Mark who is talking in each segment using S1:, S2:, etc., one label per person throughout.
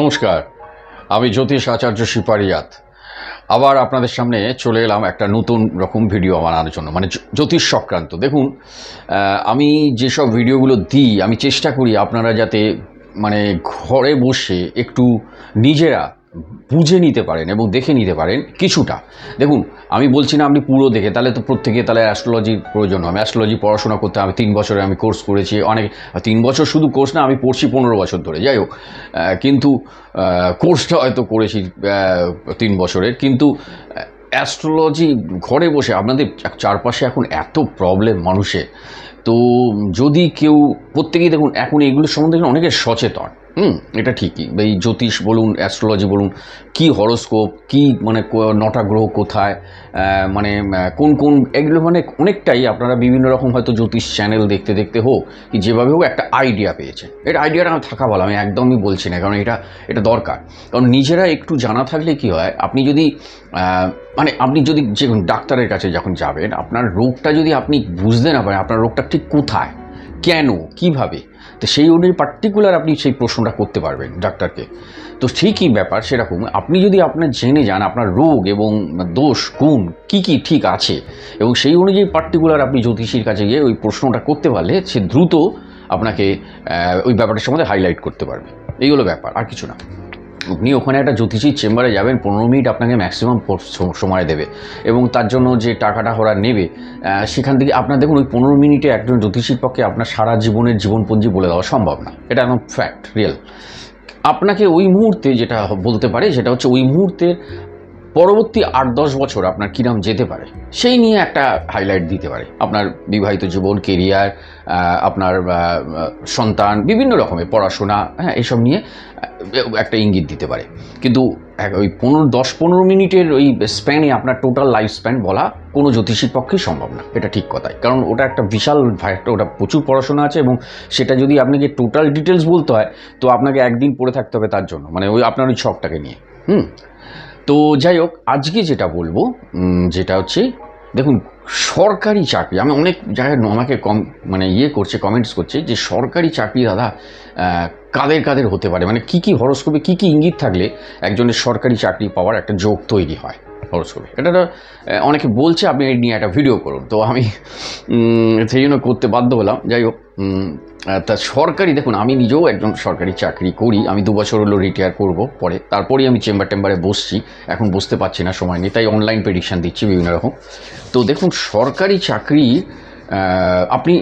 S1: নমস্কার, আমি জ্যোতিষ আচার্য সিপারিয়াত আবার আপনাদের সামনে চলে এলাম একটা নতুন রকম ভিডিও বানানোর জন্য, মানে জ্যোতিষ সংক্রান্ত। দেখুন, আমি যেসব ভিডিওগুলো দিই আমি চেষ্টা করি আপনারা যাতে মানে ঘরে বসে একটু নিজেরা বুঝে নিতে পারেন এবং দেখে নিতে পারেন কিছুটা। দেখুন, আমি বলছি না আপনি পুরো দেখে, তাহলে তো প্রত্যেকে তাহলে অ্যাস্ট্রোলজির প্রয়োজন হয়। আমি অ্যাস্ট্রোলজি পড়াশোনা করতে আমি 3 বছরে আমি কোর্স করেছি। অনেক 3 বছর শুধু কোর্স না, আমি পড়ছি 15 বছর ধরে। যাই হোক, কিন্তু কোর্সটা হয়তো করেছি 3 বছরের। কিন্তু অ্যাস্ট্রোলজি ঘরে বসে আপনাদের চারপাশে এখন এত প্রবলেম মানুষের, তো যদি কেউ প্রত্যেকেই দেখুন এখন এইগুলোর সম্বন্ধে অনেকে সচেতন। এটা ঠিকই, এই জ্যোতিষ বলুন, অ্যাস্ট্রোলজি বলুন, কি হরোস্কোপ, কি মানে 9টা গ্রহ কোথায়, মানে কোন কোন, এগুলো মানে অনেকটাই আপনারা বিভিন্ন রকম হয়তো জ্যোতিষ চ্যানেল দেখতে দেখতে হোক কি যেভাবে হোক একটা আইডিয়া পেয়েছে। এটা আইডিয়াটা থাকা ভালো, আমি একদমই বলছি না, কারণ এটা দরকার। কারণ নিজেরা একটু জানা থাকলে কি হয়, আপনি যদি মানে আপনি যদি যে ডাক্তারের কাছে যখন যাবেন, আপনার রোগটা যদি আপনি বুঝতে না পারেন আপনার রোগটা ঠিক কোথায়, কেন, কিভাবে, তো সেই অনুযায়ী পার্টিকুলার আপনি সেই প্রশ্নটা করতে পারবেন ডাক্তারকে। তো ঠিকই ব্যাপার সেরকম, আপনি যদি আপনার জেনে যান আপনার রোগ এবং দোষ গুণ কী কী ঠিক আছে এবং সেই অনুযায়ী পার্টিকুলার আপনি জ্যোতিষীর কাছে গিয়ে ওই প্রশ্নটা করতে পারলে সে দ্রুত আপনাকে ওই ব্যাপারটার সম্বন্ধে হাইলাইট করতে পারবে। এই হলো ব্যাপার, আর কিছু না। আপনি ওখানে একটা জ্যোতিষীর চেম্বারে যাবেন, 15 মিনিট আপনাকে ম্যাক্সিমাম সময় দেবে এবং তার জন্য যে টাকাটা ওরা নেবে সেখান থেকে আপনার দেখুন ওই 15 মিনিটে একজন জ্যোতিষীর পক্ষে আপনার সারা জীবনের জীবনপঞ্জি বলে দেওয়া সম্ভব না। এটা একদম ফ্যাক্ট, রিয়েল। আপনাকে ওই মুহূর্তে যেটা বলতে পারে সেটা হচ্ছে ওই মুহূর্তের পরবর্তী 8-10 বছর আপনার কীরকম যেতে পারে সেই নিয়ে একটা হাইলাইট দিতে পারে। আপনার বিবাহিত জীবন, কেরিয়ার, আপনার সন্তান, বিভিন্ন রকমের পড়াশোনা, হ্যাঁ, এইসব নিয়ে একটা ইঙ্গিত দিতে পারে। কিন্তু ওই 10-15 মিনিটের ওই স্প্যানে আপনার টোটাল লাইফ স্প্যান বলা কোনো জ্যোতিষীর পক্ষেই সম্ভব না। এটা ঠিক কথাই, কারণ ওটা একটা বিশাল ওটা প্রচুর পড়াশোনা আছে এবং সেটা যদি আপনাকে টোটাল ডিটেলস বলতে হয় তো আপনাকে একদিন পড়ে থাকতে হবে তার জন্য, মানে ওই আপনার ওই ছকটাকে নিয়ে। তো যাই হোক, আজকে যেটা বলবো যেটা হচ্ছে, দেখুন সরকারি চাকরি, আমি অনেক জায়গায় আমাকে মানে কমেন্টস করছে যে সরকারি চাকরি দাদা কাদের কাদের হতে পারে, মানে কি কি হরোস্কোপে কি কি ইঙ্গিত থাকলে একজনের সরকারি চাকরি পাওয়ার একটা যোগ তৈরি হয় হরোস্কোপে। এটা অনেকে বলছে আপনি এই নিয়ে একটা ভিডিও করুন, তো আমি সেই জন্য করতে বাধ্য হলাম। যাই হোক, তা সরকারি, দেখুন আমি নিজেও একজন সরকারি চাকরি করি। আমি 2 বছর হলো রিটায়ার করব পরে, তারপরেই আমি চেম্বারে বসছি। এখন বসতে পারছি না, সময় নেই, তাই অনলাইন প্রেডিকশান দিচ্ছি বিভিন্ন রকম। তো দেখুন সরকারি চাকরি আপনি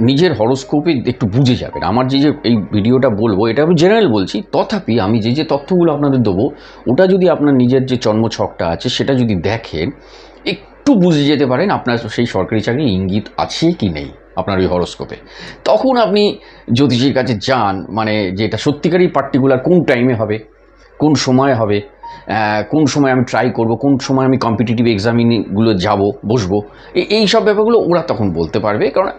S1: নিজের হরোস্কোপে একটু বুঝে যাবেন। আমার যে এই ভিডিওটা বলবো এটা আমি জেনারেল বলছি, তথাপি আমি যে তথ্যগুলো আপনাদের দেবো ওটা যদি আপনার নিজের যে জন্মছকটা আছে সেটা যদি দেখেন, একটু বুঝে যেতে পারেন আপনার সেই সরকারি চাকরির ইঙ্গিত আছে কি নেই আপনার ওই হরোস্কোপে। তখন আপনি জ্যোতিষীর কাছে যান, মানে যে এটা সত্যিকারই পার্টিকুলার কোন টাইমে হবে, কোন সময় হবে, কোন সময় আমি ট্রাই করব, কোন সময় আমি কম্পিটিটিভ এক্সামিনগুলো বসবো, এই সব ব্যাপারগুলো ওরা তখন বলতে পারবে। কারণ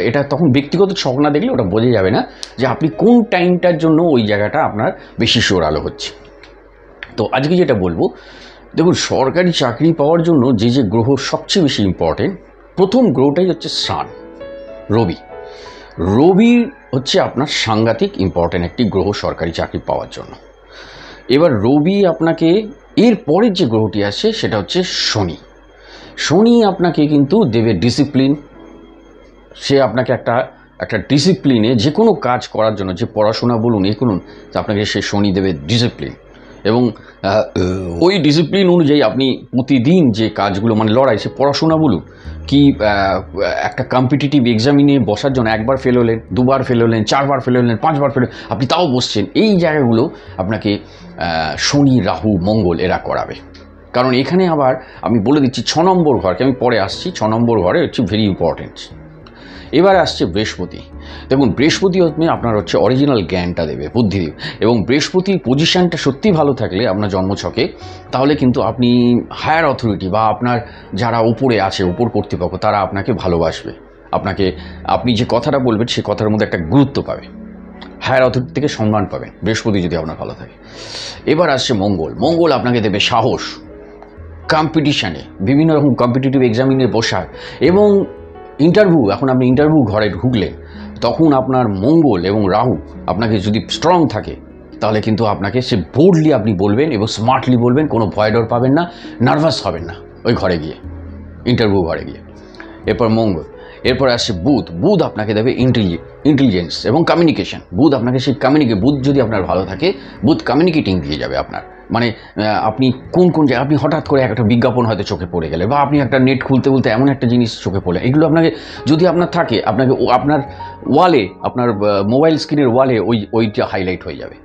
S1: এটা তখন ব্যক্তিগত ছক না দেখলে ওটা বোঝা যাবে না যে আপনি কোন টাইমটার জন্য ওই জায়গাটা আপনার বেশি আলো হচ্ছে। তো আজকে যেটা বলবো, দেখুন সরকারি চাকরি পাওয়ার জন্য যে গ্রহ সবচেয়ে বেশি ইম্পর্টেন্ট, প্রথম গ্রহটাই হচ্ছে সান, রবি হচ্ছে আপনার সাংঘাতিক ইম্পর্টেন্ট একটি গ্রহ সরকারি চাকরি পাওয়ার জন্য। এবার রবি আপনাকে, এর পরের যে গ্রহটি আছে সেটা হচ্ছে শনি আপনাকে কিন্তু দেবে ডিসিপ্লিন। সে আপনাকে একটা ডিসিপ্লিনে যে কোনো কাজ করার জন্য, যে পড়াশোনা বলুন এ করুন, আপনাকে সে শনি দেবে ডিসিপ্লিন। এবং ওই ডিসিপ্লিন অনুযায়ী আপনি প্রতিদিন যে কাজগুলো মানে লড়াই, সে পড়াশোনা বলুন কি একটা কম্পিটিটিভ এক্সামিনে বসার জন্য 1বার ফেল হলেন, 2বার ফেল হলেন, 4বার ফেল হলেন, 5বার ফেল, আপনি তাও বসছেন, এই জায়গাগুলো আপনাকে শনি, রাহু, মঙ্গল এরা করাবে। কারণ এখানে আবার আমি বলে দিচ্ছি 6 নম্বর ঘরকে, আমি পরে আসছি, 6 নম্বর ঘরে হচ্ছে ভেরি ইম্পর্টেন্ট। এবার আসছে বৃহস্পতি। দেখুন বৃহস্পতি আপনার হচ্ছে অরিজিনাল জ্ঞানটা দেবে, বুদ্ধি দেবে। এবং বৃহস্পতির পজিশানটা সত্যি ভালো থাকলে আপনার জন্মছকে, তাহলে কিন্তু আপনি হায়ার অথরিটি বা আপনার যারা উপরে আছে, উপর কর্তৃপক্ষ, তারা আপনাকে ভালোবাসবে। আপনি যে কথাটা বলবেন সে কথার মধ্যে একটা গুরুত্ব পাবে, হায়ার অথরিটি থেকে সম্মান পাবেন বৃহস্পতি যদি আপনার ভালো থাকে। এবার আসছে মঙ্গল আপনাকে দেবে সাহস, কম্পিটিশানে, বিভিন্ন রকম কম্পিটিটিভ এক্সামিনে বসার এবং ইন্টারভিউ। এখন আপনি ইন্টারভিউ ঘরে ঢুকলেন, তখন আপনার মঙ্গল এবং রাহু আপনাকে যদি স্ট্রং থাকে, তাহলে কিন্তু আপনাকে সে বোল্ডলি আপনি বলবেন এবং স্মার্টলি বলবেন, কোনো ভয় ডর পাবেন না, নার্ভাস হবেন না ওই ঘরে গিয়ে, ইন্টারভিউ ঘরে গিয়ে। এরপর মঙ্গল, এরপর আসছে বুধ। বুধ আপনাকে দেবে ইন্টেলিজেন্স এবং কমিউনিকেশন। বুধ আপনাকে সেই বুধ যদি আপনার ভালো থাকে, বুধ কমিউনিকেটিং দিয়ে যাবে আপনার, মানে আপনি কোন জায়গায় আপনি হঠাৎ করে একটা বিজ্ঞাপন হয়তো চোখে পড়ে গেলে, বা আপনি একটা নেট খুলতে এমন একটা জিনিস চোখে পড়ে, এগুলো আপনাকে যদি আপনার থাকে, আপনাকে আপনার ওয়ালে, আপনার মোবাইল স্ক্রিনের ওয়ালে ওইটা হাইলাইট হয়ে যাবে।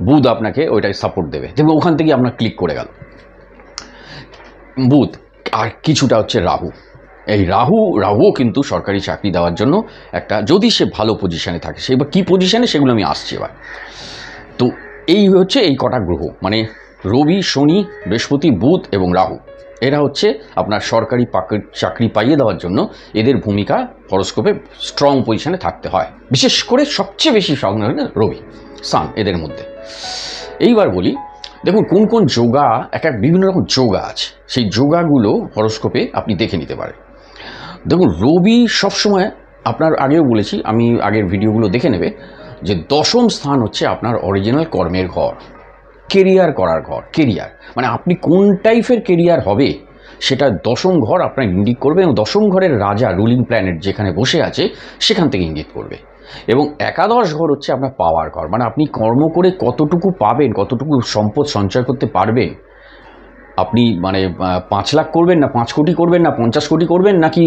S1: বুধ আপনাকে ওইটাই সাপোর্ট দেবে, দেখবেন ওখান থেকে আপনার ক্লিক করে গেল বুধ। আর কিছুটা হচ্ছে রাহু। এই রাহুও কিন্তু সরকারি চাকরি দেওয়ার জন্য একটা, যদি সে ভালো পজিশানে থাকে, সে এবার কী পজিশানে সেগুলো আমি আসছি এবার। তো এই হচ্ছে এই কটা গ্রহ, মানে রবি, শনি, বৃহস্পতি, বুধ এবং রাহু, এরা হচ্ছে আপনার সরকারি চাকরি পাইয়ে দেওয়ার জন্য এদের ভূমিকা হরোস্কোপে স্ট্রং পজিশানে থাকতে হয়। বিশেষ করে সবচেয়ে বেশি স্ট্রং রবি, সান, এদের মধ্যে। এইবার বলি, দেখুন কোন কোন যোগা, বিভিন্ন রকম যোগা আছে, সেই যোগাগুলো হরোস্কোপে আপনি দেখে নিতে পারেন। দেখুন রবি সবসময়, আপনার আগেও বলেছি, আমি আগের ভিডিওগুলো দেখে নেবে, যে দশম স্থান হচ্ছে আপনার অরিজিনাল কর্মের ঘর, কেরিয়ার করার ঘর। কেরিয়ার মানে আপনি কোন টাইপের কেরিয়ার হবে সেটা দশম ঘর আপনার ইঙ্গিত করবে, এবং দশম ঘরের রাজা, রুলিং প্ল্যানেট যেখানে বসে আছে সেখান থেকে ইঙ্গিত করবে। এবং একাদশ ঘর হচ্ছে আপনার পাওয়ার ঘর, মানে আপনি কর্ম করে কতটুকু পাবেন, কতটুকু সম্পদ সঞ্চয় করতে পারবেন। আপনি মানে 5 লাখ করবেন না 5 কোটি করবেন না 50 কোটি করবেন, নাকি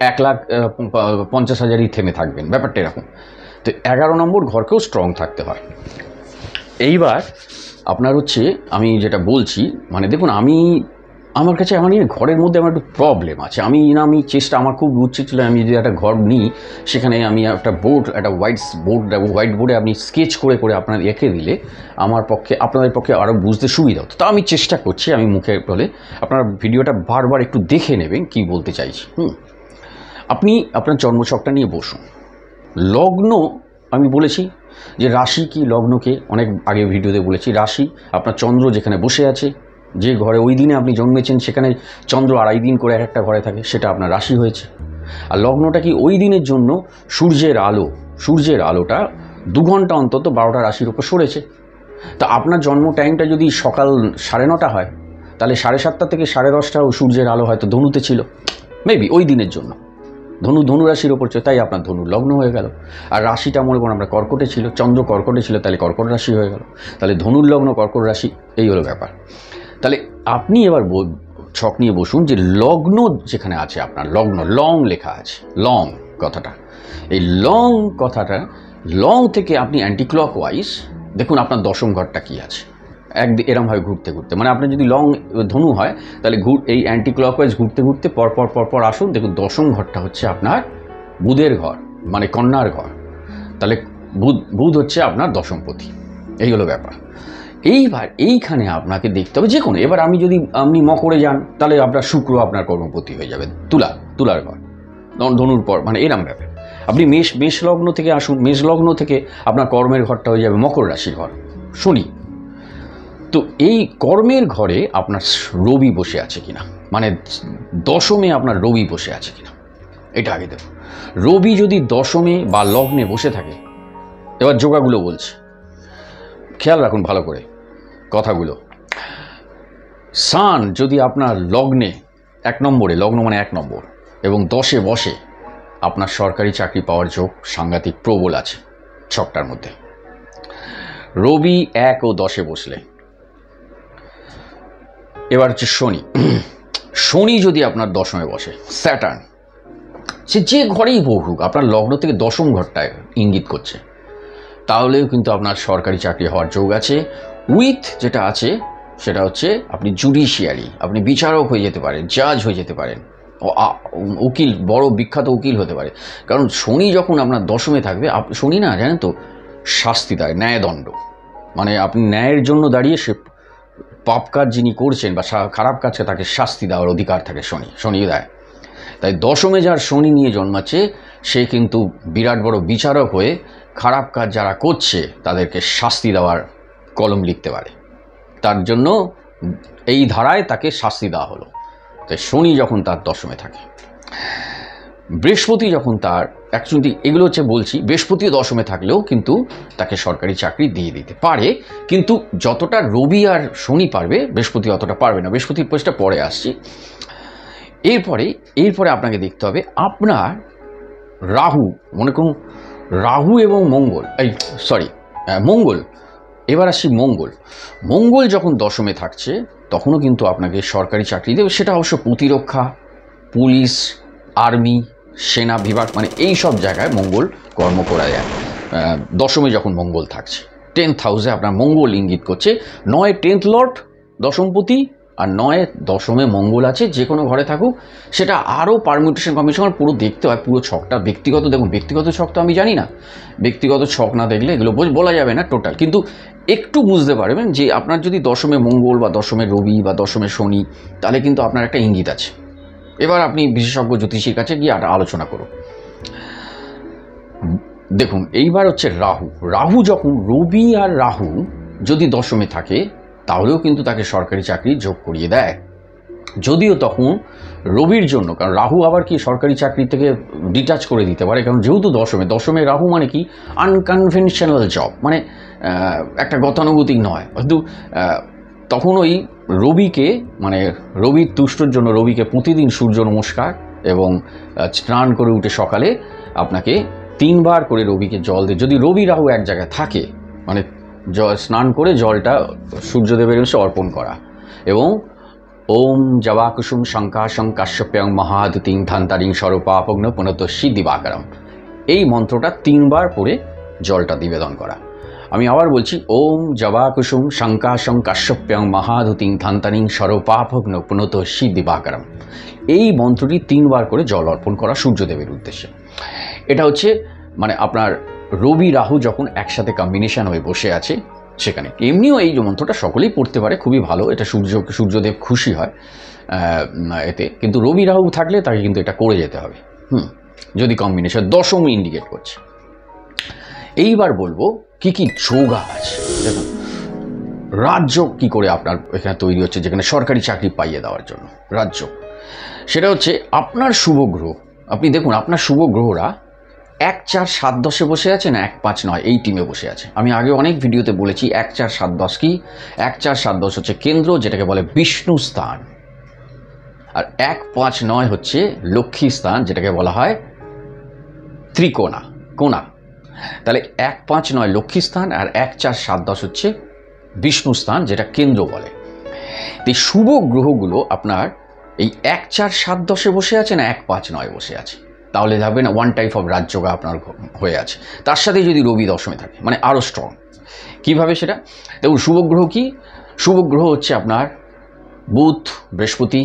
S1: 1,50,000ই থেমে থাকবেন, ব্যাপারটা এরকম। তো 11 নম্বর ঘরকেও স্ট্রং থাকতে হয়। এইবার আপনার হচ্ছে আমি যেটা বলছি, মানে দেখুন আমার কাছে ঘরের মধ্যে আমার একটু প্রবলেম আছে। আমি চেষ্টা, আমার খুব উচিত ছিল আমি যদি একটা ঘর নিই, সেখানে আমি একটা বোর্ড, একটা হোয়াইট বোর্ডে আপনি স্কেচ করে আপনার এঁকে দিলে আপনাদের পক্ষে আরও বুঝতে সুবিধা হতো। তা আমি চেষ্টা করছি, আমি মুখে বলে, আপনার ভিডিওটা বারবার একটু দেখে নেবেন কি বলতে চাইছি। আপনি আপনার জন্মছকটা নিয়ে বসুন। লগ্ন আমি বলেছি যে রাশি কি লগ্নকে অনেক আগে ভিডিওতে বলেছি। রাশি আপনার চন্দ্র যেখানে বসে আছে, যে ঘরে ওই দিনে আপনি জন্মেছেন, সেখানে চন্দ্র 2.5 দিন করে একটা ঘরে থাকে, সেটা আপনার রাশি হয়েছে। আর লগ্নটা কি ওই দিনের জন্য সূর্যের আলোটা 2 ঘন্টা অন্তত 12টা রাশির উপর সরেছে। তা আপনার জন্ম টাইমটা যদি সকাল 9:30 হয়, তাহলে 7:30 থেকে 10:30 সূর্যের আলো হয়তো ধনুতে ছিল, মেবি ওই দিনের জন্য। ধনু রাশির ওপর ছিল, তাই আপনার ধনু লগ্ন হয়ে গেল। আর রাশিটা মনে করুন আমরা কর্কটে ছিল, চন্দ্র কর্কটে ছিল, তাহলে কর্কট রাশি হয়ে গেল। তাহলে ধনুর লগ্ন কর্কট রাশি, এই হলো ব্যাপার। তাহলে আপনি এবার ছক নিয়ে বসুন যে লগ্ন যেখানে আছে আপনার, লগ্ন লং লেখা আছে, লং কথাটা, এই লং থেকে আপনি অ্যান্টি ক্লকওয়াইজ দেখুন আপনার দশম ঘরটা কী আছে। এরমভাবে ঘুরতে, মানে আপনার যদি লং ধনু হয়, তাহলে এই অ্যান্টি ক্লকওয়াইজ ঘুরতে পরপর আসুন। দেখুন দশম ঘরটা হচ্ছে আপনার বুধের ঘর, মানে কন্যার ঘর। তাহলে বুধ হচ্ছে আপনার দশমপতি, এই হলো ব্যাপার। এইবার এইখানে আপনাকে দেখতে হবে যে কোনো, এবার আপনি মকরে যান, তাহলে আপনার শুক্র আপনার কর্মপতি হয়ে যাবে, তুলার ঘর, ধনুর পর, মানে এরম ব্যাপার। আপনি মেষ লগ্ন থেকে আসুন, মেষ লগ্ন থেকে আপনার কর্মের ঘরটা হয়ে যাবে মকর রাশির ঘর, শনি। তো এই কর্মের ঘরে আপনার রবি বসে আছে কিনা, মানে দশমে আপনার রবি বসে আছে কিনা, এটা আগে দেখুন। রবি যদি দশমে বা লগ্নে বসে থাকে, এবার যোগাগুলো বলছে, খেয়াল রাখুন ভালো করে কথাগুলো। সান যদি আপনার লগ্নে 1 নম্বরে, লগ্ন মানে 1 নম্বর, এবং 10-এ বসে, আপনার সরকারি চাকরি পাওয়ার যোগ সাংঘাতিক প্রবল আছে ছকটার মধ্যে। রবি 1 ও 10-এ বসলে, এবার হচ্ছে শনি যদি আপনার দশমে বসে, স্যাটার্ন, সে যে ঘরেই বসুক, আপনার লগ্ন থেকে দশম ঘরটায় ইঙ্গিত করছে, তাহলেও কিন্তু আপনার সরকারি চাকরি হওয়ার যোগ আছে। উইথ যেটা আছে সেটা হচ্ছে আপনি জুডিশিয়ারি, আপনি বিচারক হয়ে যেতে পারেন, জাজ হয়ে যেতে পারেন, উকিল, বড় বিখ্যাত উকিল হতে পারে। কারণ শনি যখন আপনার দশমে থাকবে, শনি না জানেন তো শাস্তি দেয়, ন্যায়দণ্ড, মানে আপনি ন্যায়ের জন্য দাঁড়িয়ে সে পাপ কাজ যিনি করছেন বা খারাপ কাজকে তাকে শাস্তি দেওয়ার অধিকার থাকে শনি দেয়। তাই দশমে যার শনি নিয়ে জন্মাচ্ছে, সে কিন্তু বিরাট বড় বিচারক হয়ে খারাপ কাজ যারা করছে তাদেরকে শাস্তি দেওয়ার কলম লিখতে পারে। তার জন্য এই ধারায় তাকে শাস্তি দেওয়া হলো। তাই শনি যখন তার দশমে থাকে, বৃহস্পতি যখন তার অ্যাকচুয়ালি এগুলো হচ্ছে বলছি বৃহস্পতিও দশমে থাকলেও কিন্তু তাকে সরকারি চাকরি দিয়ে দিতে পারে, কিন্তু যতটা রবি আর শনি পারবে বৃহস্পতি অতটা পারবে না। বৃহস্পতির পোস্টটা পরে আসছি। এরপরে আপনাকে দেখতে হবে আপনার রাহু, মনে করুন রাহু এবং মঙ্গল, মঙ্গল, এবার আসি মঙ্গল যখন দশমে থাকছে তখনও কিন্তু আপনাকে সরকারি চাকরি দেবে। সেটা অবশ্য প্রতিরক্ষা, পুলিশ, আর্মি, সেনা বিভাগ, মানে এই সব জায়গায় মঙ্গল কর্ম করা যায় দশমে যখন মঙ্গল থাকছে। 10th হাউসে আপনার মঙ্গল ইঙ্গিত করছে, 9 10th লর্ড দশমপতি আর 9 দশমে মঙ্গল আছে, যে কোনো ঘরে থাকুক। সেটা আরও পারমিউটেশন কম্বিনেশন পুরো দেখতে হয়, পুরো ছকটা। ব্যক্তিগত ছক তো আমি জানি না, ব্যক্তিগত ছক না দেখলে এগুলো বলা যাবে না টোটাল, কিন্তু একটু বুঝতে পারবেন যে আপনার যদি দশমে মঙ্গল বা দশমে রবি বা দশমে শনি, তাহলে কিন্তু আপনার একটা ইঙ্গিত আছে। এবার আপনি বিশেষজ্ঞ জ্যোতিষীর কাছে গিয়ে আলোচনা করুন। দেখুন এইবার হচ্ছে রাহু যখন, রবি আর রাহু যদি দশমে থাকে তাহলেও কিন্তু তাকে সরকারি চাকরি যোগ করিয়ে দেয়, যদিও তখন রবির জন্য, কারণ রাহু আবার কি সরকারি চাকরি থেকে ডিটাচ করে দিতে পারে, কারণ যেহেতু দশমে রাহু মানে কি আনকনভেনশনাল জব, মানে একটা গতানুগতিক নয়, কিন্তু তখন ওই রবিকে, মানে রবির তুষ্টর জন্য রবিকে প্রতিদিন সূর্য নমস্কার এবং স্নান করে উঠে সকালে আপনাকে 3 বার করে রবিকে জল দিয়ে, যদি রবি রাহু এক জায়গায় থাকে, মানে স্নান করে জলটা সূর্যদেবের কাছে অর্পণ করা, এবং ওম জবাকুসুম শঙ্কাশং কাশ্যপ্যং মহাদুতিং ধান্তারিং স্বরূপাপগ্ন পুনতস্যি দিবাকরম, এই মন্ত্রটা 3 বার পড়ে জলটা নিবেদন করা। আমি আবার বলছি, ওম জবাকুসুম শঙ্কাশং কাশ্যপ্যং মহাদুতিং ধান্তারিং স্বরূপাপগ্ন পুনতস্যি দিবাকরম, এই মন্ত্রটি 3 বার করে জল অর্পণ করা সূর্যদেবের উদ্দেশ্যে। এটা হচ্ছে মানে আপনার রবি রাহু যখন একসাথে কম্বিনেশন হয়ে বসে আছে সেখানে। এমনিও এই যে মন্ত্রটা সকলেই পড়তে পারে, খুবই ভালো, এটা সূর্যদেব খুশি হয় এতে, কিন্তু রবি রাহু থাকলে তাকে কিন্তু এটা করে যেতে হবে, যদি কম্বিনেশন দশম ইন্ডিকেট করছে। এইবার বলবো কি কি যোগা আছে। দেখুন রাজ্য কি করে আপনার এখানে তৈরি হচ্ছে, যেখানে সরকারি চাকরি পাইয়ে দেওয়ার জন্য রাজ্য, সেটা হচ্ছে আপনার শুভ গ্রহ। আপনি দেখুন আপনার শুভ গ্রহরা 1 4 7 10-এ বসে আছে না 1 5 9 এই টিমে বসে আছে। আমি আগে অনেক ভিডিওতে বলেছি 1 4 7 10 কি, 1 4 7 10 হচ্ছে কেন্দ্র, যেটাকে বলে বিষ্ণু স্থান, আর 1 5 9 হচ্ছে লক্ষ্মী স্থান, যেটাকে বলা হয় কোণা। তাহলে 1 5 9 লক্ষ্মী স্থান আর 1 4 7 10 হচ্ছে বিষ্ণু স্থান, যেটা কেন্দ্র বলে। এই শুভ গ্রহগুলো আপনার এই 1 4 7 10-এ বসে আছে না 1 5 9-এ বসে আছে, তাহলে ভাববেন ওয়ান টাইপ অফ রাজযোগা আপনার হয়ে আছে। তার সাথে যদি রবি দশমে থাকে মানে আরও স্ট্রং। কীভাবে সেটা দেখুন, শুভ গ্রহ কি, শুভ গ্রহ হচ্ছে আপনার বুধ, বৃহস্পতি,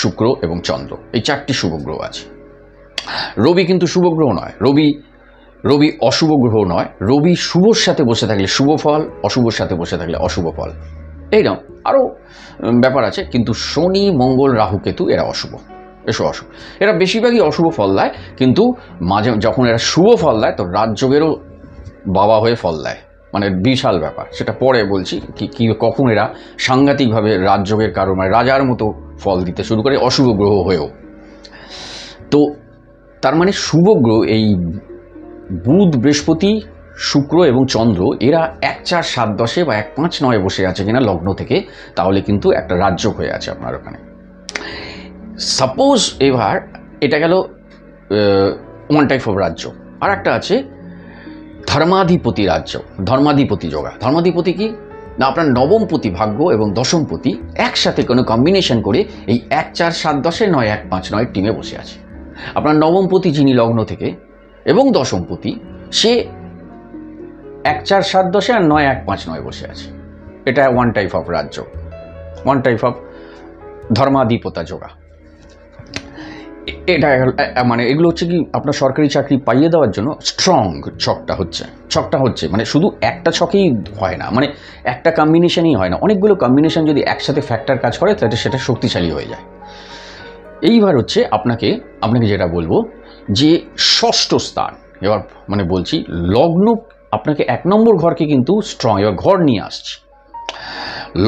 S1: শুক্র এবং চন্দ্র, এই 4টি শুভ গ্রহ আছে। রবি কিন্তু শুভ গ্রহ নয়, রবি অশুভ গ্রহ নয়। রবি শুভর সাথে বসে থাকলে শুভ ফল, অশুভর সাথে বসে থাকলে অশুভ ফল, এইরকম আরও ব্যাপার আছে। কিন্তু শনি, মঙ্গল, রাহু, কেতু এরা অশুভ, এরা বেশিরভাগই অশুভ ফল দেয়, কিন্তু মাঝে যখন এরা শুভ ফল দেয় তো রাজযোগেরও বাবা হয়ে ফল দেয়, মানে বিশাল ব্যাপার। সেটা পরে বলছি কি কখন এরা সাংঘাতিকভাবে রাজযোগের কারণ, মানে রাজার মতো ফল দিতে শুরু করে অশুভ গ্রহ হয়েও। তো তার মানে শুভ গ্রহ এই বুধ, বৃহস্পতি, শুক্র এবং চন্দ্র, এরা 1 4 7 10-এ বা 1 5 9-এ বসে আছে কিনা লগ্ন থেকে, তাহলে কিন্তু একটা রাজযোগ হয়ে আছে আপনার ওখানে। সাপোজ এবার এটা গেল ওয়ান টাইপ অফ রাজ্য, আর একটা আছে ধর্মাধিপতি রাজ্য, ধর্মাধিপতি যোগা। ধর্মাধিপতি কি না, আপনার নবমপতি ভাগ্য এবং দশমপতি একসাথে কোনো কম্বিনেশন করে এই 1 4 7 10-এ 9 1 5 9 টিমে বসে আছে। আপনার নবমপতি যিনি লগ্ন থেকে এবং দশমপতি, সে 1 4 7 10-এ আর 9 1 5 9 বসে আছে। এটা ওয়ান টাইপ অফ রাজ্য, ওয়ান টাইপ অফ ধর্মাধিপতা যোগা। এটা মানে এগুলো হচ্ছে কি আপনার সরকারি চাকরি পাইয়ে দেওয়ার জন্য স্ট্রং ছকটা হচ্ছে মানে শুধু একটা ছকেই হয় না, মানে একটা কম্বিনেশনই হয় না, অনেকগুলো কম্বিনেশন যদি একসাথে ফ্যাক্টর কাজ করে তাহলে সেটা শক্তিশালী হয়ে যায়। এইবার হচ্ছে আপনাকে যেটা বলবো যে ষষ্ঠ স্থান, এবার মানে বলছি লগ্ন, আপনাকে 1 নম্বর ঘরকে কিন্তু স্ট্রং, এবার ঘর নিয়ে আসছি,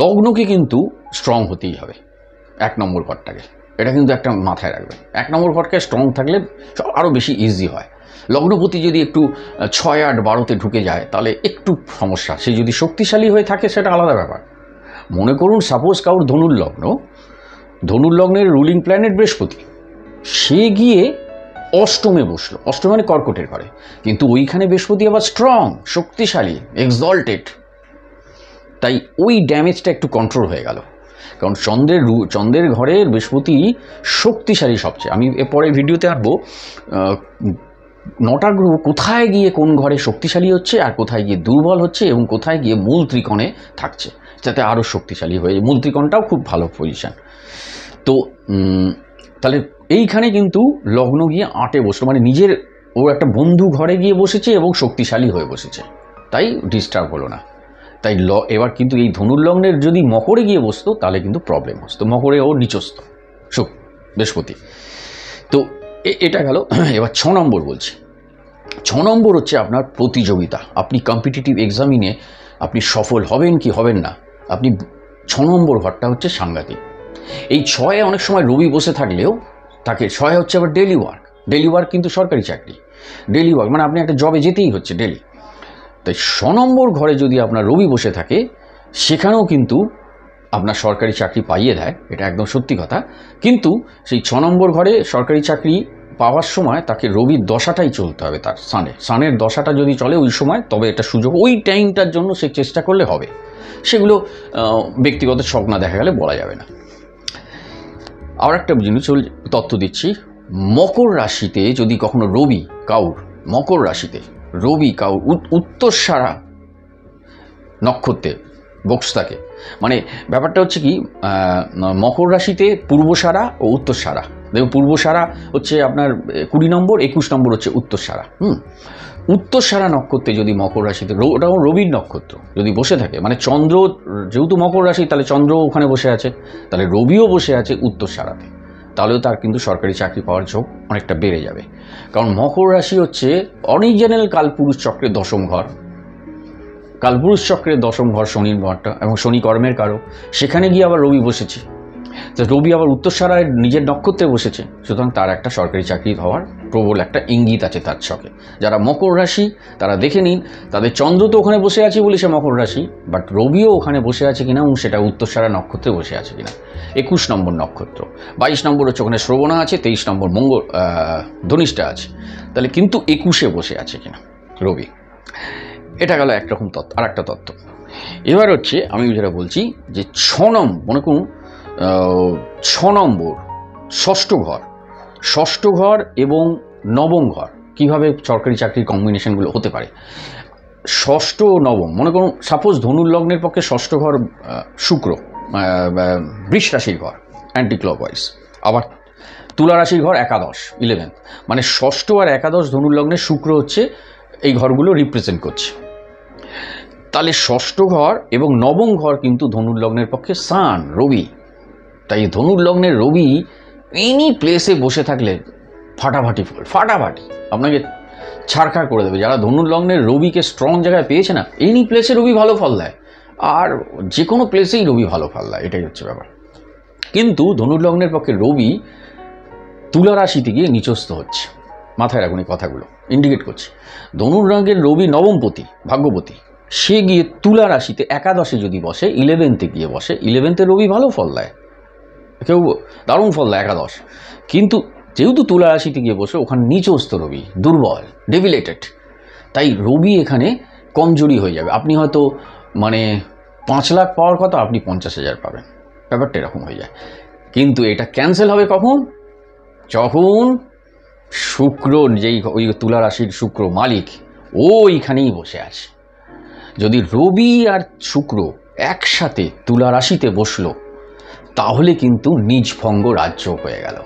S1: লগ্নকে কিন্তু স্ট্রং হতেই হবে 1 নম্বর ঘরটাকে, এটা কিন্তু একটা মাথায় রাখবেন। 1 নম্বর ঘরকে স্ট্রং থাকলে আরও বেশি ইজি হয়। লগ্নপতি যদি একটু 6, 8, 12-তে ঢুকে যায় তাহলে একটু সমস্যা। সে যদি শক্তিশালী হয়ে থাকে সেটা আলাদা ব্যাপার। মনে করুন সাপোজ কারোর ধনুর লগ্নের রুলিং প্ল্যানেট বৃহস্পতি, সে গিয়ে অষ্টমে বসলো, অষ্টমে মানে কর্কটের ঘরে, কিন্তু ওইখানে বৃহস্পতি আবার স্ট্রং, শক্তিশালী, এক্সলটেড, তাই ওই ড্যামেজটা একটু কন্ট্রোল হয়ে গেল। কারণ চন্দ্রের ঘরের বৃহস্পতি শক্তিশালী সবচেয়ে। আমি এরপরে ভিডিওতে আনবো 9টা গ্রহ কোথায় গিয়ে কোন ঘরে শক্তিশালী হচ্ছে আর কোথায় গিয়ে দুর্বল হচ্ছে এবং কোথায় গিয়ে মূল ত্রিকোণে থাকছে যাতে আরও শক্তিশালী হয়ে। মূল ত্রিকোণটাও খুব ভালো পজিশান। তো তাহলে এইখানে কিন্তু লগ্ন গিয়ে 8-এ বসলো, মানে নিজের ও একটা বন্ধু ঘরে গিয়ে বসেছে এবং শক্তিশালী হয়ে বসেছে, তাই ডিস্টার্ব হলো না। তাই এবার কিন্তু এই ধনুর্লগ্নের যদি মকরে গিয়ে বসতো তাহলে কিন্তু প্রবলেম হতো। মকরে ও নিচস্থ বৃহস্পতি। তো এটা গেল। এবার 6 নম্বর বলছি। 6 নম্বর হচ্ছে আপনার প্রতিযোগিতা। আপনি কম্পিটিটিভ এক্সামিনে আপনি সফল হবেন কি হবেন না, আপনি 6 নম্বর ঘরটা হচ্ছে সাংঘাতিক। এই 6-এ অনেক সময় রবি বসে থাকলেও তাকে 6 হচ্ছে আবার ডেলি ওয়ার্ক কিন্তু সরকারি চাকরি, ডেলি ওয়ার্ক মানে আপনি একটা জবে যেতেই হচ্ছে ডেলি। তাই 6 নম্বর ঘরে যদি আপনার রবি বসে থাকে সেখানেও কিন্তু আপনার সরকারি চাকরি পাইয়ে দেয়, এটা একদম সত্যি কথা। কিন্তু সেই 6 নম্বর ঘরে সরকারি চাকরি পাওয়ার সময় তাকে রবির দশাটাই চলতে হবে, তার সানের দশাটা যদি চলে ওই সময়, তবে এটা সুযোগ, ওই টাইমটার জন্য সে চেষ্টা করলে হবে। সেগুলো ব্যক্তিগত শখ না দেখা গেলে বলা যাবে না। আর একটা জিনিস তথ্য দিচ্ছি, মকর রাশিতে যদি কখনো রবি কাউর, মকর রাশিতে রবি কাউর উত্তরসারা নক্ষত্রে বক্স থাকে, মানে ব্যাপারটা হচ্ছে কি, মকর রাশিতে পূর্বসারা ও উত্তরসারা। দেখুন পূর্বসারা হচ্ছে আপনার 20 নম্বর, 21 নম্বর হচ্ছে উত্তরসারা। উত্তরসারা নক্ষত্রে যদি মকর রাশিতে, ওটাও রবির নক্ষত্র যদি বসে থাকে, মানে চন্দ্র যেহেতু মকর রাশি তাহলে চন্দ্র ওখানে বসে আছে, তাহলে রবিও বসে আছে উত্তরসারাতে, তাহলেও তার কিন্তু সরকারি চাকরি পাওয়ার ঝোঁক অনেকটা বেড়ে যাবে। কারণ মকর রাশি হচ্ছে অরিজিনাল কালপুরুষ চক্রের 10ম ঘর, কালপুরুষ চক্রের 10ম ঘর শনির ঘরটা, এবং শনি কর্মের কারক। সেখানে গিয়ে আবার রবি বসেছে, তো রবি আবার উত্তরসারায় নিজের নক্ষত্রে বসেছে, সুতরাং তার একটা সরকারি চাকরি হওয়ার প্রবল একটা ইঙ্গিত আছে তার ছকে। যারা মকর রাশি তারা দেখে নিন, তাদের চন্দ্র তো ওখানে বসে আছে বলে সে মকর রাশি, বাট রবিও ওখানে বসে আছে কিনা এবং সেটা উত্তরসারা নক্ষত্রে বসে আছে কিনা। 21 নম্বর নক্ষত্র, 22 নম্বর হচ্ছে ওখানে শ্রবণা আছে, 23 নম্বর ধনিষ্ঠা আছে, তাহলে কিন্তু 21-এ বসে আছে কিনা রবি। এটা গেল একরকম তত্ত্ব। আর একটা তত্ত্ব এবার হচ্ছে আমি যেটা বলছি যে 6 নম্বর, মনে করুন 6 নম্বর ষষ্ঠ ঘর এবং 9ম ঘর কীভাবে সরকারি চাকরির কম্বিনেশনগুলো হতে পারে। 6ষ্ঠ ও 9ম, মনে করুন সাপোজ ধনুর লগ্নের পক্ষে 6ষ্ঠ ঘর শুক্র, বৃষ রাশির ঘর অ্যান্টি ক্লকওয়াইজ, আবার তুলা রাশির ঘর 11 11, মানে 6ষ্ঠ আর 11 ধনুর লগ্নের শুক্র হচ্ছে এই ঘরগুলো রিপ্রেজেন্ট করছে। তাহলে 6ষ্ঠ ঘর এবং 9ম ঘর কিন্তু ধনুর লগ্নের পক্ষে সান রবি, তাই ধনুর লগ্নের রবি এনি প্লেসে বসে থাকলে ফাটাফাটি আপনাকে ছাড়খাড় করে দেবে। যারা ধনুর লগ্নের রবিকে স্ট্রং জায়গায় পেয়েছে না, এনি প্লেসে রবি ভালো ফল দেয়, আর যে কোনো প্লেসেই রবি ভালো ফল দেয়, এটাই হচ্ছে ব্যাপার। কিন্তু ধনুর লগ্নের পক্ষে রবি তুলা রাশিতে গিয়ে নিচস্থ হচ্ছে, মাথায় রাখুন এই কথাগুলো ইন্ডিকেট করছে। ধনুর লগ্নের রবি 9মপতি ভাগ্যপতি, সে গিয়ে তুলা রাশিতে 11-এ যদি বসে, 11তে গিয়ে বসে, 11তে রবি ভালো ফল দেয়, কেউ দারুণ ফল দেয় 11, কিন্তু যেহেতু তুলা রাশিতে গিয়ে বসে ওখানে নিচস্থ রবি দুর্বল, ডেভিলেটেড, তাই রবি এখানে কমজোরি হয়ে যাবে। আপনি হয়তো মানে 5 লাখ পাওয়ার কথা, আপনি 50,000 পাবেন, ব্যাপারটা এরকম হয়ে যায়। কিন্তু এটা ক্যান্সেল হবে কখন? যখন শুক্র, যেই ওই তুলা রাশির শুক্র মালিক, ওইখানেই বসে আছে। যদি রবি আর শুক্র একসাথে তুলা রাশিতে বসলো তাহলে কিন্তু নিজভঙ্গ রাজ্য হয়ে গেল।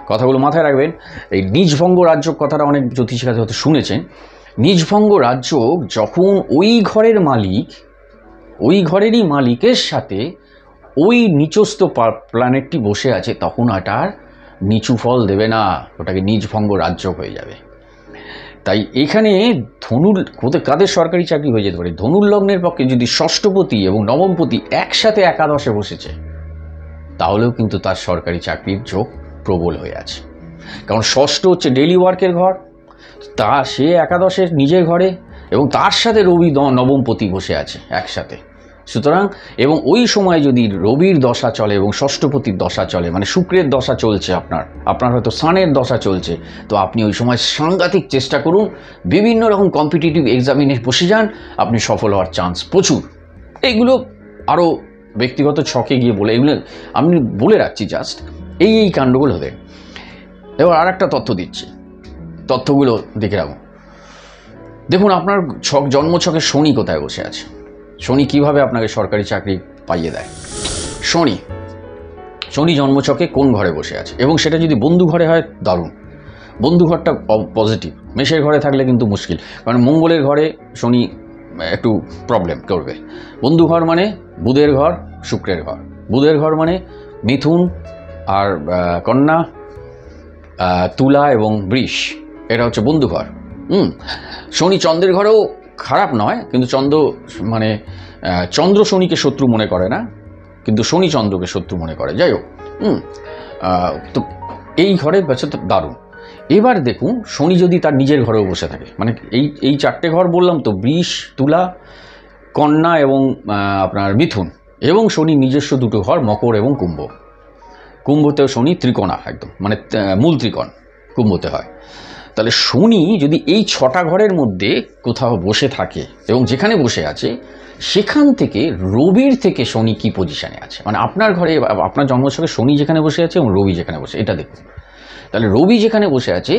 S1: কথাগুলো মাথায় রাখবেন। এই নিজভঙ্গ রাজ্য কথাটা অনেক জ্যোতিষীর কাছে হয়তো শুনেছেন। নিজভঙ্গ রাজ্য যখন ওই ঘরের মালিক, ওই ঘরেরই মালিকের সাথে ওই নিচস্থ প্ল্যানেটটি বসে আছে, তখন ওটা আর নিচু ফল দেবে না, ওটাকে নিজভঙ্গ রাজ্য হয়ে যাবে। তাই এখানে কাদের সরকারি চাকরি হয়ে যেতে পারে? ধনুর লগ্নের পক্ষে যদি ষষ্ঠপতি এবং 9মপতি একসাথে 11-এ বসেছে, তাহলেও কিন্তু তার সরকারি চাকরির ঝোঁক প্রবল হয়ে আছে। কারণ 6ষ্ঠ হচ্ছে ডেইলি ওয়ার্কের ঘর, সে একাদশের নিজের ঘরে এবং তার সাথে রবি নবমপতি বসে আছে একসাথে। সুতরাং এবং ওই সময় যদি রবির দশা চলে এবং ষষ্ঠপতির দশা চলে, মানে শুক্রের দশা চলছে, আপনার হয়তো সানের দশা চলছে, তো আপনি ওই সময় সাংঘাতিক চেষ্টা করুন, বিভিন্ন রকম কম্পিটিটিভ এক্সামিনে বসে যান, আপনি সফল হওয়ার চান্স প্রচুর। এইগুলো আরও ব্যক্তিগত ছকে গিয়ে বলে, এগুলো আমি বলে রাখছি জাস্ট এই কাণ্ডগুলো হতে। এবার আর একটা তথ্য দিচ্ছি, তথ্যগুলো দেখে রাখুন। দেখুন আপনার জন্মছকে শনি কোথায় বসে আছে, শনি কিভাবে আপনাকে সরকারি চাকরি পাইয়ে দেয়। শনি জন্মছকে কোন ঘরে বসে আছে, এবং সেটা যদি বন্ধু ঘরে হয় দারুণ, বন্ধু ঘরটা পজিটিভ। মেষের ঘরে থাকলে কিন্তু মুশকিল, কারণ মঙ্গলের ঘরে শনি একটু প্রবলেম করবে। বন্ধু ঘর মানে বুধের ঘর, শুক্রের ঘর। বুধের ঘর মানে মিথুন আর কন্যা, তুলা এবং বৃষ, এটা হচ্ছে বন্ধু ঘর। শনি চন্দ্রের ঘরেও খারাপ নয়, কিন্তু চন্দ্র শনিকে শত্রু মনে করে না, কিন্তু শনি চন্দ্রকে শত্রু মনে করে। যাই হোক, তো এই ঘরে বেছে তো দারুণ। এবার দেখুন শনি যদি তার নিজের ঘরেও বসে থাকে, মানে এই চারটে ঘর বললাম তো, বৃষ, তুলা, কন্যা এবং আপনার মিথুন, এবং শনি নিজস্ব দুটো ঘর মকর এবং কুম্ভ। কুম্ভতেও শনি ত্রিকোণা একদম, মানে মূল ত্রিকোণ কুম্ভতে হয়। তাহলে শনি যদি এই 6টা ঘরের মধ্যে কোথাও বসে থাকে এবং যেখানে বসে আছে সেখান থেকে রবির থেকে শনি কি পজিশানে আছে, মানে আপনার ঘরে আপনার জন্মছকে শনি যেখানে বসে আছে এবং রবি যেখানে বসে, এটা দেখুন। তাহলে রবি যেখানে বসে আছে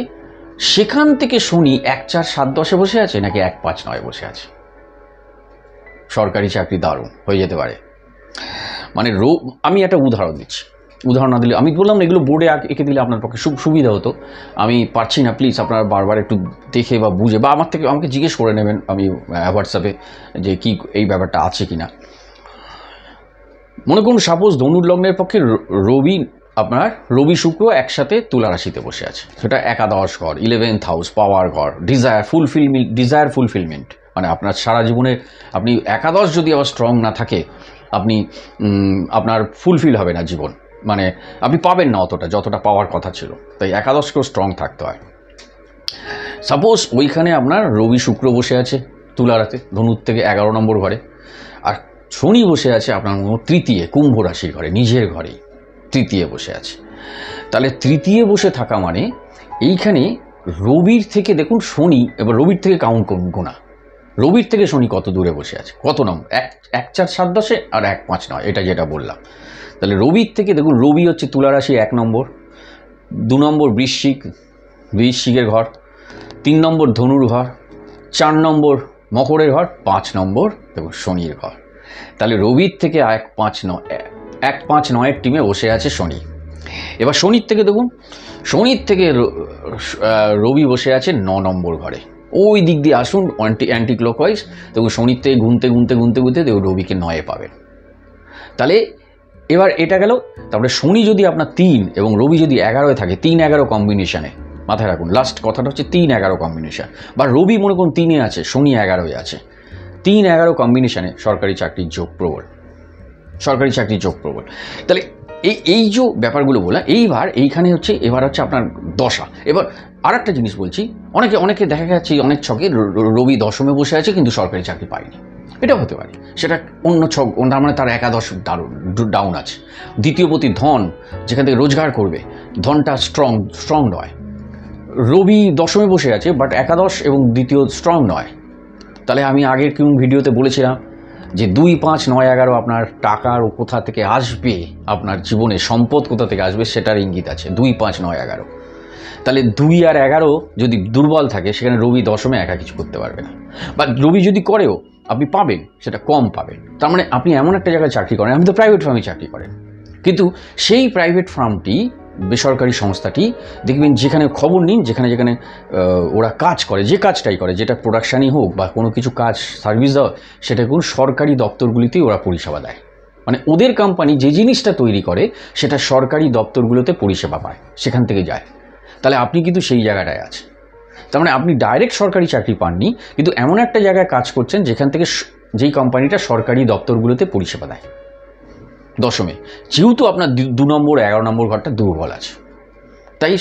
S1: সেখান থেকে শনি 1, 4, 7, 10-এ বসে আছে নাকি 1, 5, 9-এ বসে আছে, সরকারি চাকরি দারুণ হয়ে যেতে পারে। মানে আমি একটা উদাহরণ দিচ্ছি, উদাহরণ না দিলে, আমি বললাম না এগুলো বোর্ডে এঁকে দিলে আপনার পক্ষে সুবিধা হতো, আমি পারছি না, প্লিজ আপনারা বারবার একটু দেখে বা বুঝে বা আমাকে জিজ্ঞেস করে নেবেন আমি হোয়াটসঅ্যাপে যে কি এই ব্যাপারটা আছে কি না। মনে করুন সাপোজ ধনুর লগ্নের পক্ষে রবি শুক্র একসাথে তুলা রাশিতে বসে আছে, সেটা একাদশ ঘর, 11th হাউস, পাওয়ার ঘর, ডিজায়ার ফুলফিলমেন্ট, মানে আপনার সারা জীবনে আপনি একাদশ যদি আবার স্ট্রং না থাকে আপনার ফুলফিল হবে না জীবন, মানে আপনি পাবেন না অতটা যতটা পাওয়ার কথা ছিল, তাই একাদশকেও স্ট্রং থাকতে হয়। সাপোজ ওইখানে আপনার রবি শুক্র বসে আছে তুলারাতে, ধনুর থেকে 11 নম্বর ঘরে, আর শনি বসে আছে আপনার তৃতীয় কুম্ভ রাশির ঘরে, নিজের ঘরেই তৃতীয় বসে আছে। তাহলে তৃতীয় বসে থাকা মানে এইখানে রবির থেকে দেখুন শনি, এবার রবির থেকে কাউন্ট করুন, গোনা রবির থেকে শনি কত দূরে বসে আছে, কত নম্বর, 1, 4, 7, 10-এ আর 1, 5, 9, এটা যেটা বললাম। তাহলে রবির থেকে দেখুন, রবি হচ্ছে তুলা রাশি 1 নম্বর, 2 নম্বর বৃশ্চিকের ঘর, 3 নম্বর ধনুর ঘর, 4 নম্বর মকরের ঘর, 5 নম্বর দেখুন শনির ঘর। তাহলে রবির থেকে 1, 5, 9-এর টিমে বসে আছে শনি। এবার শনির থেকে দেখুন, শনির থেকে রবি বসে আছে 9 নম্বর ঘরে, ওই দিক দিয়ে আসুন অ্যান্টি ক্লকওয়াইজ, দেখুন শনির থেকে গুনতে দেখুন রবিকে 9-এ পাবেন। তাহলে এবার এটা গেল। তারপরে শনি যদি আপনার 3 এবং রবি যদি 11-এ থাকে, 3-11 কম্বিনেশনে, মাথায় রাখুন লাস্ট কথাটা হচ্ছে 3-11 কম্বিনেশন, বা রবি মনে করুন 3-এ আছে, শনি 11-এ আছে, 3-11 কম্বিনেশনে সরকারি চাকরির যোগ প্রবল, তাহলে এই যে ব্যাপারগুলো বলা। এইখানে হচ্ছে এবার হচ্ছে আপনার দশা। এবার আর একটা জিনিস বলছি, অনেকে দেখা যাচ্ছে অনেক ছকে রবি 10-মে বসে আছে কিন্তু সরকারি চাকরি পায়নি, এটা হতে পারে, সেটা অন্য ছক, তার মানে তার একাদশ ডাউন আছে। দ্বিতীয়পতি ধন, যেখান থেকে রোজগার করবে, ধনটা স্ট্রং নয়। রবি 10-মে বসে আছে বাট একাদশ এবং দ্বিতীয় স্ট্রং নয়। তাহলে আমি আগের কোন ভিডিওতে বলেছিলাম যে 2, 5, 9, 11 আপনার টাকার কোথা থেকে আসবে, আপনার জীবনে সম্পদ কোথা থেকে আসবে সেটার ইঙ্গিত আছে 2, 5, 9, 11। তাহলে 2 আর 11 যদি দুর্বল থাকে, সেখানে রবি 10-মে একা কিছু করতে পারবে না, বা রবি যদি করেও আপনি পাবেন সেটা কম পাবেন। তার মানে আপনি এমন একটা জায়গায় চাকরি করেন, আপনি তো প্রাইভেট ফার্মে চাকরি করেন, কিন্তু সেই প্রাইভেট ফার্মটি, বেসরকারি সংস্থাটি দেখবেন, যেখানে খবর নিন, যেখানে ওরা কাজ করে, যে কাজটাই করে, যেটা প্রোডাকশানই হোক বা কোনো কিছু কাজ সার্ভিস দেওয়া, সেটা কোন সরকারি দপ্তরগুলিতেই ওরা পরিষেবা দেয়। মানে ওদের কোম্পানি যে জিনিসটা তৈরি করে সেটা সরকারি দপ্তরগুলোতে পরিষেবা পায়, সেখান থেকে যায়। তাহলে আপনি কিন্তু সেই জায়গাটায় আছেন, তার মানে আপনি ডাইরেক্ট সরকারি চাকরি পাননি, কিন্তু এমন একটা জায়গায় কাজ করছেন যেখান থেকে যেই কোম্পানিটা সরকারি দপ্তরগুলোতে পরিষেবা দেয় 10-মে, যেহেতু আপনার 2 নম্বর 11 নম্বর ঘরটা দুর্বল আছে, তাই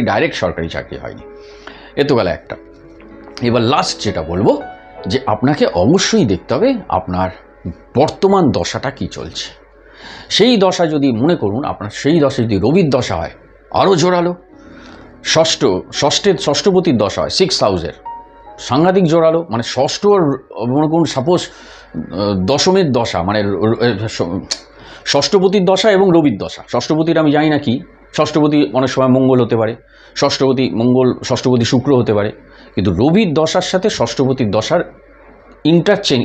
S1: ডাইরেক্ট সরকারি চাকরি হয়নি। এ তো গেল একটা। এবার লাস্ট যেটা বলবো যে আপনাকে অবশ্যই দেখতে হবে আপনার বর্তমান দশাটা কি চলছে। সেই দশা যদি মনে করুন আপনার সেই দশা যদি রবির দশা হয় আরও জোরালো, ষষ্ঠপতির দশা হয় 6 হাউসের সাংঘাতিক জোরালো, মানে ষষ্ঠ মনে করুন সাপোজ দশমের দশা, মানে ষষ্ঠপতির দশা এবং রবির দশা। ষষ্ঠপতির আমি জানি না কি, ষষ্ঠপতি অনেক সময় মঙ্গল হতে পারে, ষষ্ঠপতি মঙ্গল, ষষ্ঠপতি শুক্র হতে পারে, কিন্তু রবির দশার সাথে ষষ্ঠপতির দশার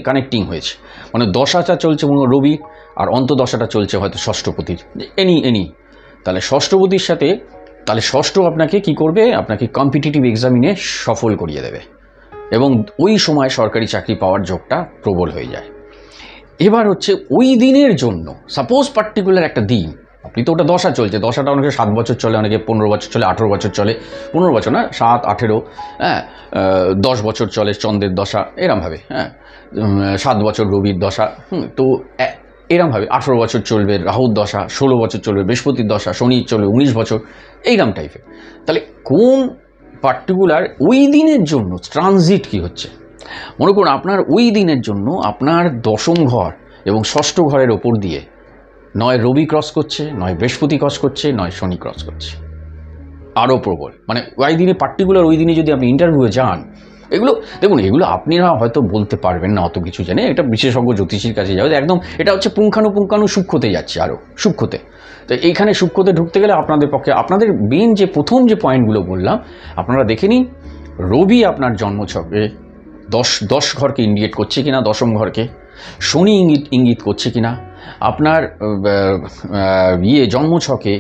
S1: কানেক্টিং হয়েছে, মানে দশাটা চলছে রবি আর অন্তদশাটা চলছে হয়তো ষষ্ঠপতির এনি তাহলে ষষ্ঠপতির সাথে, তাহলে ষষ্ঠ আপনাকে কি করবে, আপনাকে কম্পিটিটিভ এক্সামিনে সফল করিয়ে দেবে এবং ওই সময় সরকারি চাকরি পাওয়ার যোগটা প্রবল হয়ে যায়। এবার হচ্ছে ওই দিনের জন্য সাপোজ পার্টিকুলার একটা দিন, আপনি তো ওটা দশা চলছে, দশাটা অনেকে 7 বছর চলে, অনেকে 15 বছর চলে, 18 বছর চলে, 15 বছর না 7, 18, 10 বছর চলে চন্দ্রের দশা এরমভাবে, 7 বছর রবির দশা, তো এরমভাবে 18 বছর চলবে রাহুর দশা, 16 বছর চলবে বৃহস্পতির দশা, শনি চলবে 19 বছর, এইরকম টাইপের। তাহলে কোন পার্টিকুলার ওই দিনের জন্য ট্রানজিট কি হচ্ছে, মনে করুন আপনার ওই দিনের জন্য আপনার দশম ঘর এবং ষষ্ঠ ঘরের ওপর দিয়ে নয় রবি ক্রস করছে, নয় বৃহস্পতি ক্রস করছে, নয় শনি ক্রস করছে, আরও প্রবল। মানে ওই দিনে পার্টিকুলার ওই দিনে যদি আপনি ইন্টারভিউয়ে যান, এগুলো দেখুন, এগুলো আপনারা হয়তো বলতে পারবেন না অত কিছু জানে, এটা বিশেষজ্ঞ জ্যোতিষীর কাছে যাবে একদম, এটা হচ্ছে পুঙ্খানুপুঙ্খানু সূক্ষ্মতে যাচ্ছে, আরও সূক্ষ্মতে। তো এইখানে সূক্ষ্মতে ঢুকতে গেলে আপনাদের পক্ষে, আপনাদের মেন যে প্রথম যে পয়েন্টগুলো বললাম আপনারা দেখে নিন, রবি আপনার জন্মছকে 10 ঘরকে ইন্ডিকেট করছে কিনা, দশম ঘরকে, শনি ইঙ্গিত করছে কিনা, আপনার জন্মছকে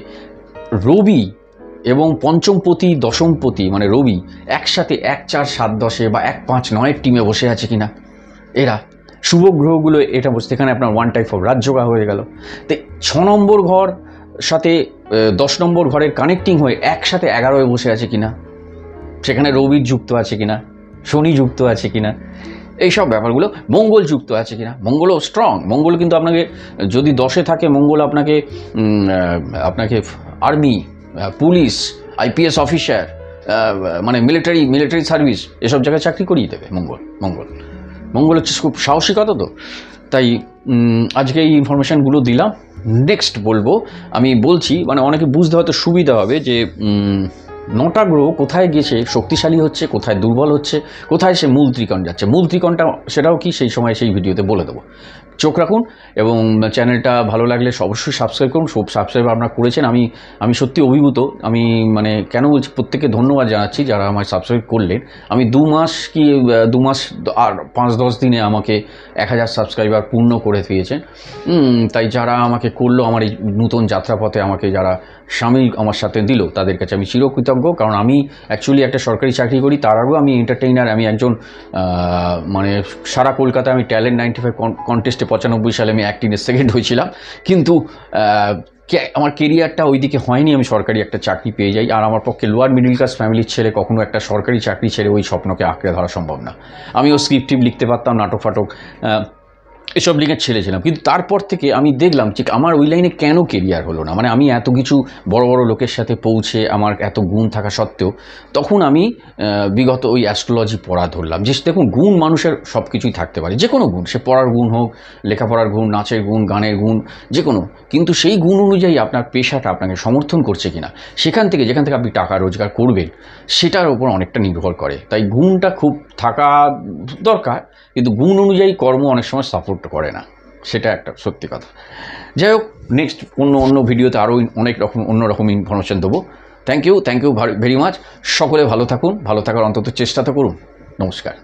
S1: রবি এবং পঞ্চমপতি দশমপতি মানে রবি একসাথে 1, 4, 7, 10 বা 1, 5, 9 টিমে বসে আছে কিনা, এরা শুভ গ্রহগুলো এটা বসে, এখানে আপনার 1 টাইপ অফ রাজযোগা হয়ে গেল। তো 6 নম্বর ঘর সাথে 10 নম্বর ঘরের কানেক্টিং হয়ে একসাথে 11 বসে আছে কিনা, সেখানে রবির যুক্ত আছে কিনা, শনি যুক্ত আছে কিনা, এইসব ব্যাপারগুলো, মঙ্গল যুক্ত আছে কিনা, মঙ্গলও স্ট্রং, মঙ্গল কিন্তু আপনাকে যদি 10-এ থাকে মঙ্গল আপনাকে আর্মি, পুলিশ, IPS অফিসার, মানে মিলিটারি সার্ভিস এসব জায়গায় চাকরি করিয়ে দেবে মঙ্গল হচ্ছে খুব সাহসিকতা। তো তাই আজকে এই ইনফরমেশানগুলো দিলাম। নেক্সট বলবো, আমি বলছি মানে অনেকে বুঝতে হয়তো সুবিধা হবে যে 9টা গ্রহ কোথায় গেছে শক্তিশালী হচ্ছে, কোথায় দুর্বল হচ্ছে, কোথায় সে মূল ত্রিকোণ যাচ্ছে। মূল ত্রিকোণটা সেটাও কি সেই সময় সেই ভিডিওতে বলে দেবো, চোখ রাখুন এবং চ্যানেলটা ভালো লাগলে অবশ্যই সাবস্ক্রাইব করুন। সব সাবস্ক্রাইব আপনারা করেছেন, আমি সত্যি অভিভূত। আমি মানে কেন বলছি, প্রত্যেককে ধন্যবাদ জানাচ্ছি যারা আমায় সাবস্ক্রাইব করলেন। আমি 2 মাস আর 5-10 দিনে আমাকে 1000 সাবস্ক্রাইবার পূর্ণ করে দিয়েছেন। তাই যারা আমাকে করলো, আমার এই নতুন যাত্রাপথে আমাকে যারা সামিল আমার সাথে দিল, তাদের কাছে আমি চিরকৃতজ্ঞ। কারণ আমি অ্যাকচুয়ালি একটা সরকারি চাকরি করি, তার আগেও আমি এন্টারটেইনার, আমি একজন মানে সারা কলকাতায় আমি ট্যালেন্ট 95 কন্টেস্টে 95 সালে আমি অ্যাক্টিংয়ে সেকেন্ড হয়েছিলাম, কিন্তু আমার কেরিয়ারটা ওইদিকে হয়নি, আমি সরকারি একটা চাকরি পেয়ে যাই। আর আমার পক্ষে লোয়ার মিডিল ক্লাস ফ্যামিলির ছেলে কখনো একটা সরকারি চাকরি ছেড়ে ওই স্বপ্নকে আঁকড়ে ধরা সম্ভব না। আমিও স্ক্রিপ্ট লিখতে পারতাম, নাটক ফাটক এসব লিখে ছেড়েছিলাম, কিন্তু তারপর থেকে আমি দেখলাম যে আমার ওই লাইনে কেন কেরিয়ার হলো না। মানে আমি এত কিছু বড় বড় লোকের সাথে পৌঁছে আমার এত গুণ থাকা সত্ত্বেও তখন আমি বিগত ওই অ্যাস্ট্রোলজি পড়া ধরলাম। যে দেখুন, গুণ মানুষের সব কিছুই থাকতে পারে, যে কোনো গুণ, সে পড়ার গুণ হোক, লেখাপড়ার গুণ, নাচের গুণ, গানের গুণ, যে কোনো, কিন্তু সেই গুণ অনুযায়ী আপনার পেশাটা আপনাকে সমর্থন করছে কিনা, যেখান থেকে আপনি টাকা রোজগার করবেন সেটার ওপর অনেকটা নির্ভর করে। তাই গুণটা খুব থাকা দরকার, কিন্তু গুণ অনুযায়ী কর্ম অনেক সময় সাপোর্ট করে না, সেটা একটা সত্যি কথা। যাই হোক, নেক্সট অন্য ভিডিওতে আরও অন্যরকম ইনফরমেশন দেবো। Thank you very much. সকলে ভালো থাকুন, ভালো থাকার অন্তত চেষ্টা তো করুন। নমস্কার।